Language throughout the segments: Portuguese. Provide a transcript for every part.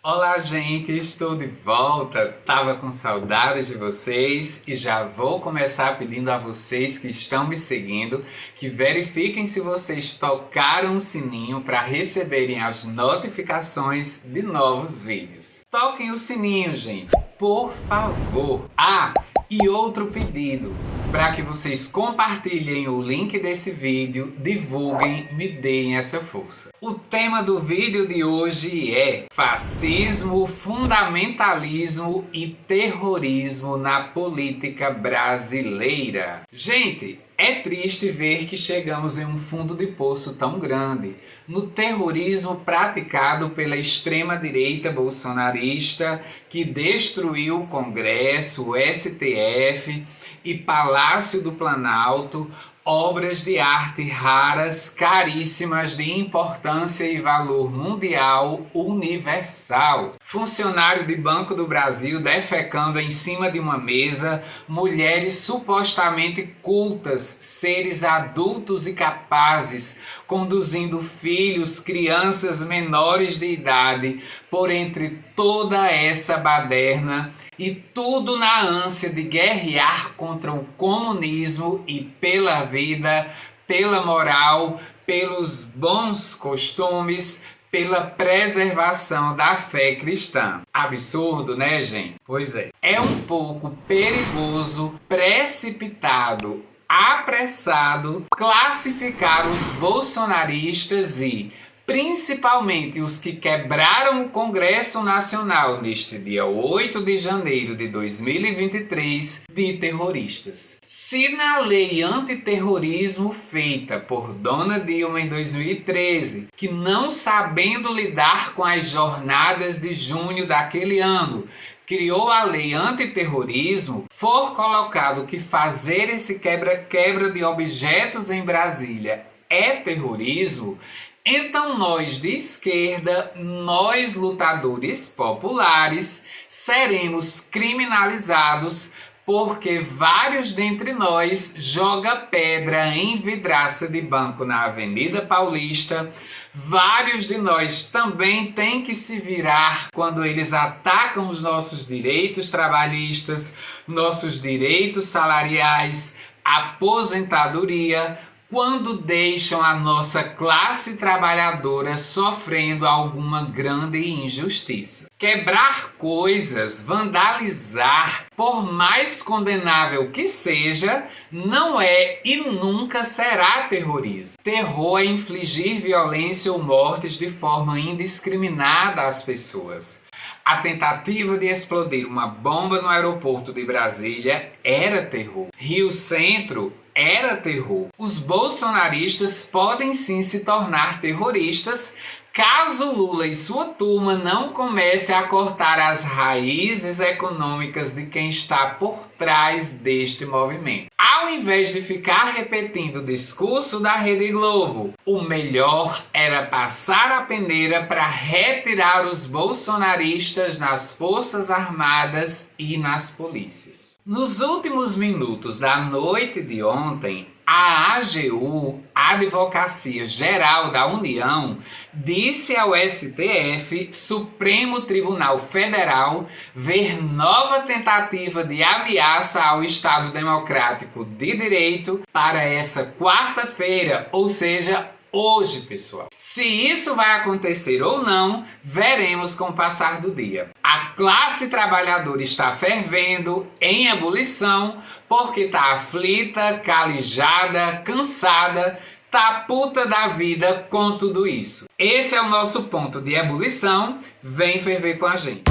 Olá, gente, estou de volta. Tava com saudades de vocês e já vou começar pedindo a vocês que estão me seguindo que verifiquem se vocês tocaram o sininho para receberem as notificações de novos vídeos. Toquem o sininho, gente, por favor. E outro pedido, para que vocês compartilhem o link desse vídeo, divulguem, me deem essa força. O tema do vídeo de hoje é fascismo, fundamentalismo e terrorismo na política brasileira. Gente, é triste ver que chegamos em um fundo de poço tão grande no terrorismo praticado pela extrema-direita bolsonarista que destruiu o Congresso, o STF e Palácio do Planalto, obras de arte raras, caríssimas, de importância e valor mundial universal. Funcionário de Banco do Brasil defecando em cima de uma mesa, mulheres supostamente cultas, seres adultos e capazes, conduzindo filhos, crianças menores de idade, por entre toda essa baderna, e tudo na ânsia de guerrear contra o comunismo e pela vida, pela moral, pelos bons costumes, pela preservação da fé cristã. Absurdo, né, gente? Pois é. É um pouco perigoso, precipitado, apressado classificar os bolsonaristas e principalmente os que quebraram o Congresso Nacional neste dia 8 de janeiro de 2023 de terroristas. Se na lei antiterrorismo feita por Dona Dilma em 2013, que não sabendo lidar com as jornadas de junho daquele ano, criou a lei antiterrorismo, for colocado que fazer esse quebra-quebra de objetos em Brasília é terrorismo, então nós de esquerda, nós lutadores populares, seremos criminalizados porque vários dentre nós jogam pedra em vidraça de banco na Avenida Paulista. Vários de nós também têm que se virar quando eles atacam os nossos direitos trabalhistas, nossos direitos salariais, aposentadoria, quando deixam a nossa classe trabalhadora sofrendo alguma grande injustiça. Quebrar coisas, vandalizar, por mais condenável que seja, não é e nunca será terrorismo. Terror é infligir violência ou mortes de forma indiscriminada às pessoas. A tentativa de explodir uma bomba no aeroporto de Brasília era terror. Rio Centro era terror. Os bolsonaristas podem sim se tornar terroristas caso Lula e sua turma não comece a cortar as raízes econômicas de quem está por trás deste movimento. Ao invés de ficar repetindo o discurso da Rede Globo, o melhor era passar a peneira para retirar os bolsonaristas nas Forças Armadas e nas polícias. Nos últimos minutos da noite de ontem, a AGU, Advocacia Geral da União, disse ao STF, Supremo Tribunal Federal, ver nova tentativa de ameaça ao Estado Democrático de Direito para essa quarta-feira, ou seja, hoje, pessoal. Se isso vai acontecer ou não, veremos com o passar do dia. A classe trabalhadora está fervendo, em ebulição, porque está aflita, calijada, cansada, tá puta da vida com tudo isso. Esse é o nosso ponto de ebulição. Vem ferver com a gente.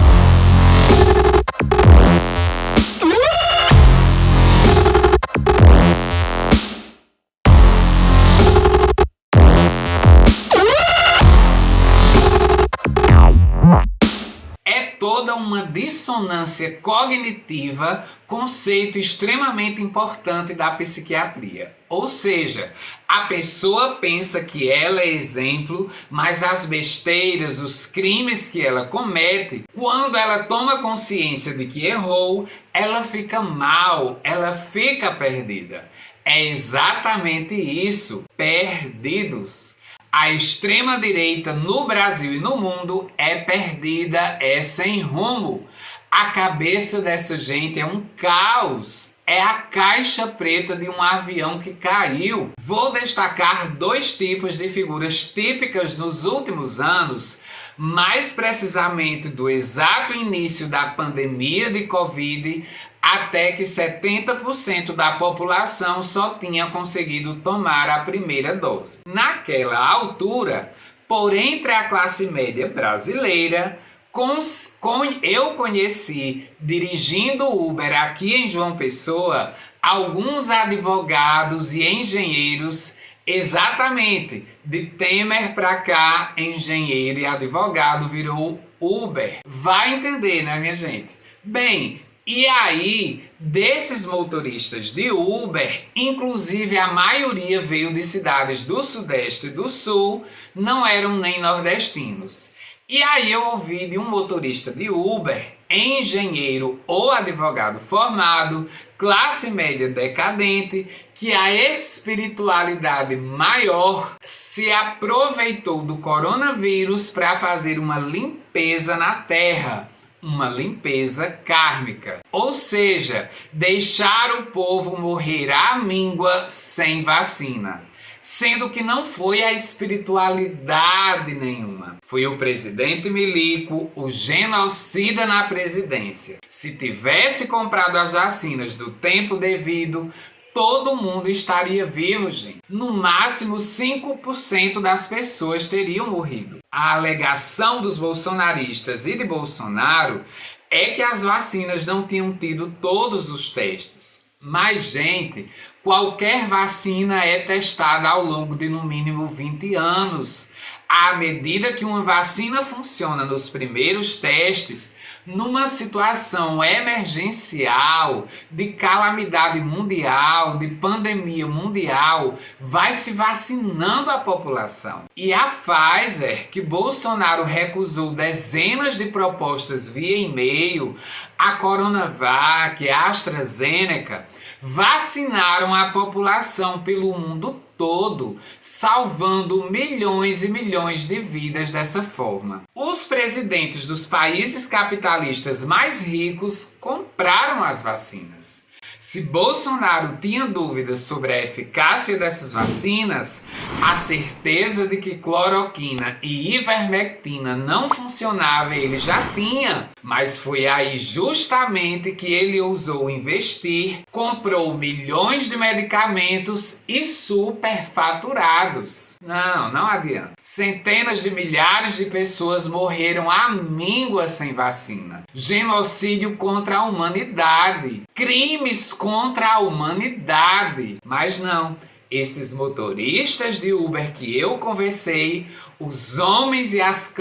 Toda uma dissonância cognitiva, conceito extremamente importante da psiquiatria. Ou seja, a pessoa pensa que ela é exemplo, mas as besteiras, os crimes que ela comete, quando ela toma consciência de que errou, ela fica mal, ela fica perdida. É exatamente isso, perdidos. A extrema-direita no Brasil e no mundo é perdida, é sem rumo. A cabeça dessa gente é um caos. É a caixa preta de um avião que caiu. Vou destacar 2 tipos de figuras típicas nos últimos anos, mais precisamente do exato início da pandemia de Covid, até que 70% da população só tinha conseguido tomar a primeira dose. Naquela altura, por entre a classe média brasileira, eu conheci, dirigindo Uber aqui em João Pessoa, alguns advogados e engenheiros, exatamente, de Temer para cá, engenheiro e advogado virou Uber. Vai entender, né, minha gente? Bem, e aí, desses motoristas de Uber, inclusive a maioria veio de cidades do Sudeste e do Sul, não eram nem nordestinos. E aí eu ouvi de um motorista de Uber, engenheiro ou advogado formado, classe média decadente, que a espiritualidade maior se aproveitou do coronavírus para fazer uma limpeza na Terra. Uma limpeza kármica, ou seja, deixar o povo morrer à míngua sem vacina, sendo que não foi a espiritualidade nenhuma, foi o presidente milico, o genocida na presidência. Se tivesse comprado as vacinas do tempo devido, todo mundo estaria vivo, gente. No máximo 5% das pessoas teriam morrido. A alegação dos bolsonaristas e de Bolsonaro é que as vacinas não tinham tido todos os testes. Mas, gente, qualquer vacina é testada ao longo de no mínimo 20 anos. À medida que uma vacina funciona nos primeiros testes, numa situação emergencial, de calamidade mundial, de pandemia mundial, vai se vacinando a população. E a Pfizer, que Bolsonaro recusou dezenas de propostas via e-mail, a Coronavac, a AstraZeneca, vacinaram a população pelo mundo todo, salvando milhões e milhões de vidas dessa forma. Os presidentes dos países capitalistas mais ricos compraram as vacinas. Se Bolsonaro tinha dúvidas sobre a eficácia dessas vacinas, a certeza de que cloroquina e ivermectina não funcionavam ele já tinha, mas foi aí justamente que ele ousou investir, comprou milhões de medicamentos e superfaturados. Não adianta. Centenas de milhares de pessoas morreram à míngua sem vacina. Genocídio contra a humanidade. Crimes contra a humanidade. Mas não, esses motoristas de Uber que eu conversei, os homens e as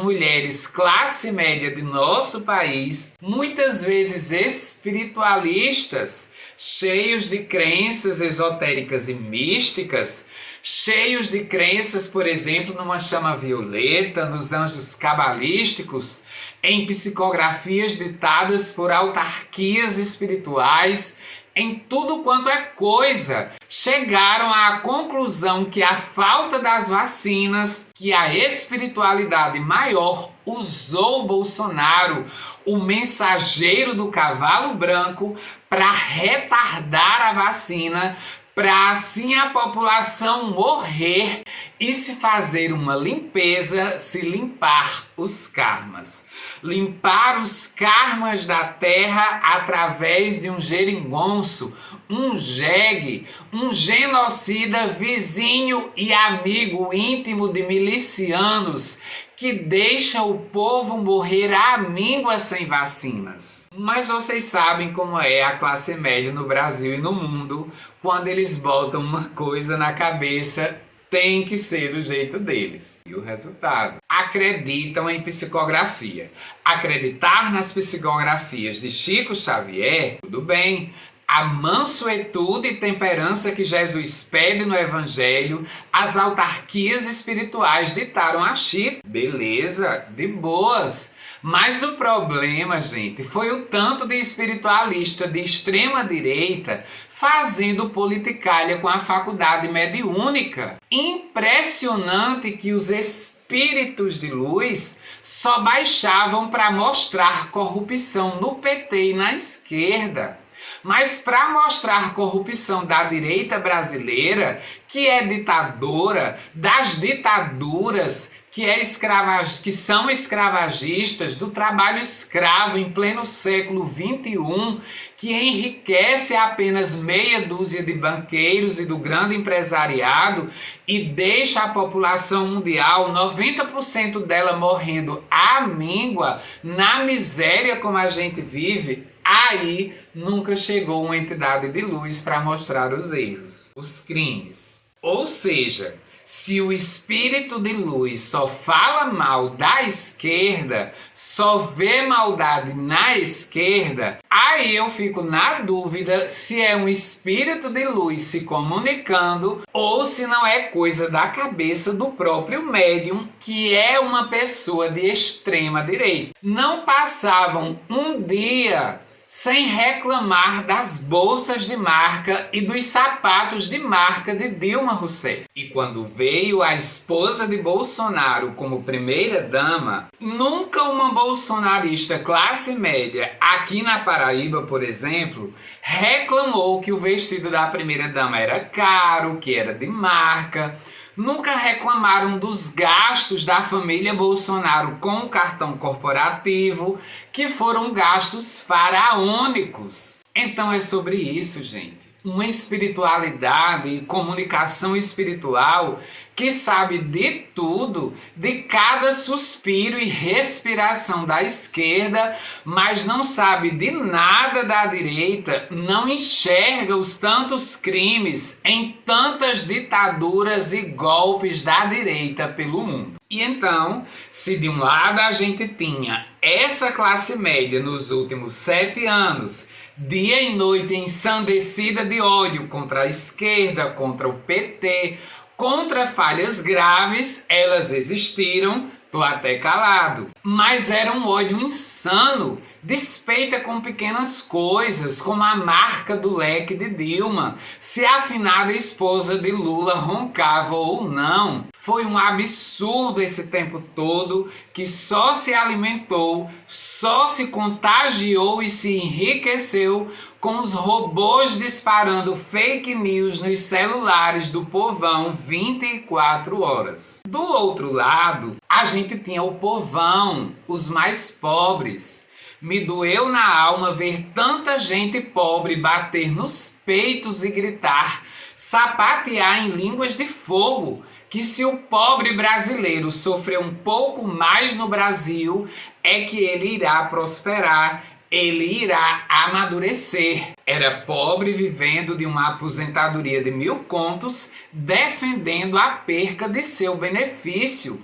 mulheres classe média de nosso país, muitas vezes espiritualistas, cheios de crenças esotéricas e místicas, cheios de crenças, por exemplo, numa chama violeta, nos anjos cabalísticos, em psicografias ditadas por autarquias espirituais, em tudo quanto é coisa, chegaram à conclusão que a falta das vacinas, que a espiritualidade maior usou Bolsonaro, o mensageiro do cavalo branco, para retardar a vacina, para assim a população morrer e se fazer uma limpeza, se limpar os karmas. Limpar os karmas da terra através de um geringonço, um jegue, um genocida vizinho e amigo íntimo de milicianos que deixa o povo morrer à míngua sem vacinas. Mas vocês sabem como é a classe média no Brasil e no mundo, quando eles botam uma coisa na cabeça, tem que ser do jeito deles. E o resultado? Acreditam em psicografia. Acreditar nas psicografias de Chico Xavier, tudo bem. A mansuetude e temperança que Jesus pede no Evangelho, as autarquias espirituais ditaram a Chico. Beleza, de boas. Mas o problema, gente, foi o tanto de espiritualista de extrema direita fazendo politicalha com a faculdade mediúnica. Impressionante que os espíritos de luz só baixavam para mostrar corrupção no PT e na esquerda. Mas para mostrar corrupção da direita brasileira, que é ditadora, das ditaduras, que são escravagistas, do trabalho escravo em pleno século XXI, que enriquece apenas meia dúzia de banqueiros e do grande empresariado e deixa a população mundial, 90% dela morrendo à míngua, na miséria como a gente vive. Aí nunca chegou uma entidade de luz para mostrar os erros, os crimes. Ou seja, se o espírito de luz só fala mal da esquerda, só vê maldade na esquerda, aí eu fico na dúvida se é um espírito de luz se comunicando ou se não é coisa da cabeça do próprio médium, que é uma pessoa de extrema direita. Não passavam um dia sem reclamar das bolsas de marca e dos sapatos de marca de Dilma Rousseff. E quando veio a esposa de Bolsonaro como primeira-dama, nunca uma bolsonarista classe média, aqui na Paraíba, por exemplo, reclamou que o vestido da primeira-dama era caro, que era de marca. Nunca reclamaram dos gastos da família Bolsonaro com o cartão corporativo, que foram gastos faraônicos. Então é sobre isso, gente. Uma espiritualidade e comunicação espiritual que sabe de tudo, de cada suspiro e respiração da esquerda, mas não sabe de nada da direita, não enxerga os tantos crimes em tantas ditaduras e golpes da direita pelo mundo. E então, se de um lado a gente tinha essa classe média nos últimos 7 anos, dia e noite ensandecida de ódio contra a esquerda, contra o PT, contra falhas graves, elas existiram, tô até calado. Mas era um ódio insano, despeita com pequenas coisas, como a marca do leque de Dilma, se a afinada esposa de Lula roncava ou não. Foi um absurdo esse tempo todo, que só se alimentou, só se contagiou e se enriqueceu com os robôs disparando fake news nos celulares do povão 24 horas. Do outro lado, a gente tinha o povão, os mais pobres. Me doeu na alma ver tanta gente pobre bater nos peitos e gritar, sapatear em línguas de fogo, que se o pobre brasileiro sofrer um pouco mais no Brasil, é que ele irá prosperar, ele irá amadurecer. Era pobre vivendo de uma aposentadoria de 1.000 contos, defendendo a perca de seu benefício.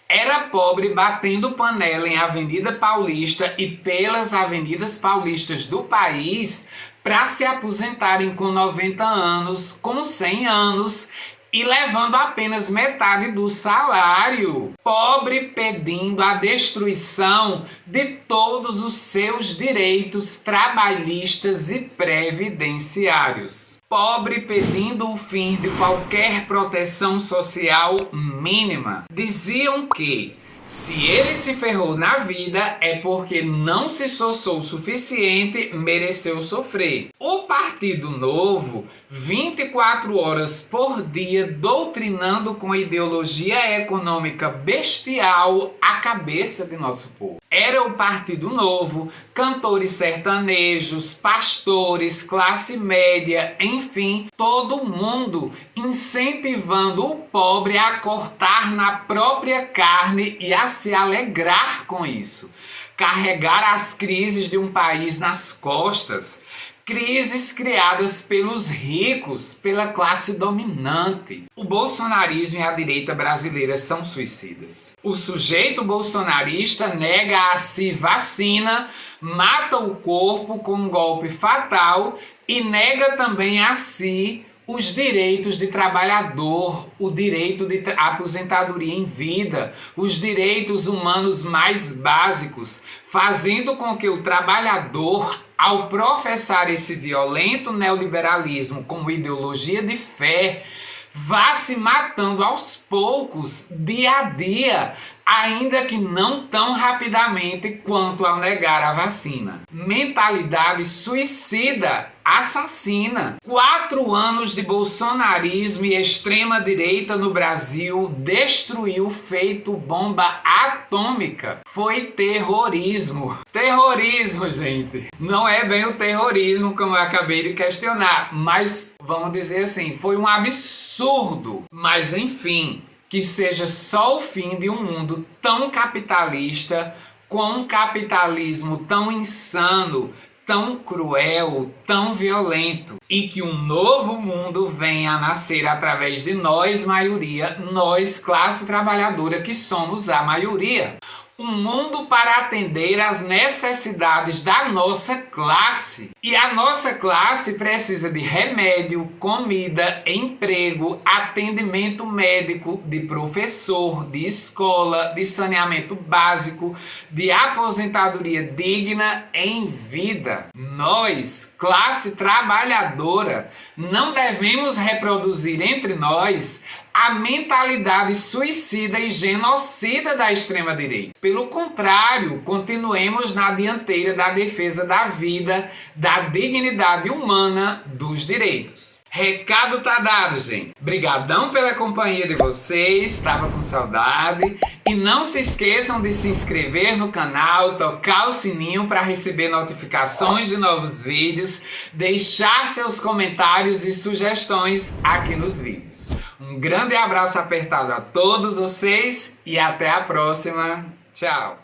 Era pobre batendo panela em Avenida Paulista e pelas avenidas paulistas do país para se aposentarem com 90 anos, com 100 anos e levando apenas metade do salário. Pobre pedindo a destruição de todos os seus direitos trabalhistas e previdenciários. Pobre pedindo o fim de qualquer proteção social mínima. Diziam que se ele se ferrou na vida é porque não se esforçou o suficiente, mereceu sofrer. O Partido Novo, 24 horas por dia, doutrinando com ideologia econômica bestial a cabeça de nosso povo. Era o Partido Novo, cantores sertanejos, pastores, classe média, enfim, todo mundo incentivando o pobre a cortar na própria carne e a se alegrar com isso. Carregar as crises de um país nas costas. Crises criadas pelos ricos, pela classe dominante. O bolsonarismo e a direita brasileira são suicidas. O sujeito bolsonarista nega a si vacina, mata o corpo com um golpe fatal e nega também a si os direitos de trabalhador, o direito de aposentadoria em vida, os direitos humanos mais básicos, fazendo com que o trabalhador, ao professar esse violento neoliberalismo como ideologia de fé, vá se matando aos poucos, dia a dia, ainda que não tão rapidamente quanto ao negar a vacina. Mentalidade suicida, assassina. 4 anos de bolsonarismo e extrema-direita no Brasil destruiu feito bomba atômica. Foi terrorismo. Terrorismo, gente. Não é bem o terrorismo como eu acabei de questionar, mas vamos dizer assim, foi um absurdo. Mas enfim, que seja só o fim de um mundo tão capitalista, com um capitalismo tão insano, tão cruel, tão violento, e que um novo mundo venha a nascer através de nós, maioria, nós, classe trabalhadora, que somos a maioria. Um mundo para atender às necessidades da nossa classe. E a nossa classe precisa de remédio, comida, emprego, atendimento médico, de professor, de escola, de saneamento básico, de aposentadoria digna em vida. Nós, classe trabalhadora, não devemos reproduzir entre nós a mentalidade suicida e genocida da extrema-direita. Pelo contrário, continuemos na dianteira da defesa da vida, da dignidade humana, dos direitos. Recado tá dado, gente. Brigadão pela companhia de vocês, estava com saudade. E não se esqueçam de se inscrever no canal, tocar o sininho para receber notificações de novos vídeos, deixar seus comentários e sugestões aqui nos vídeos. Um grande abraço apertado a todos vocês e até a próxima. Tchau!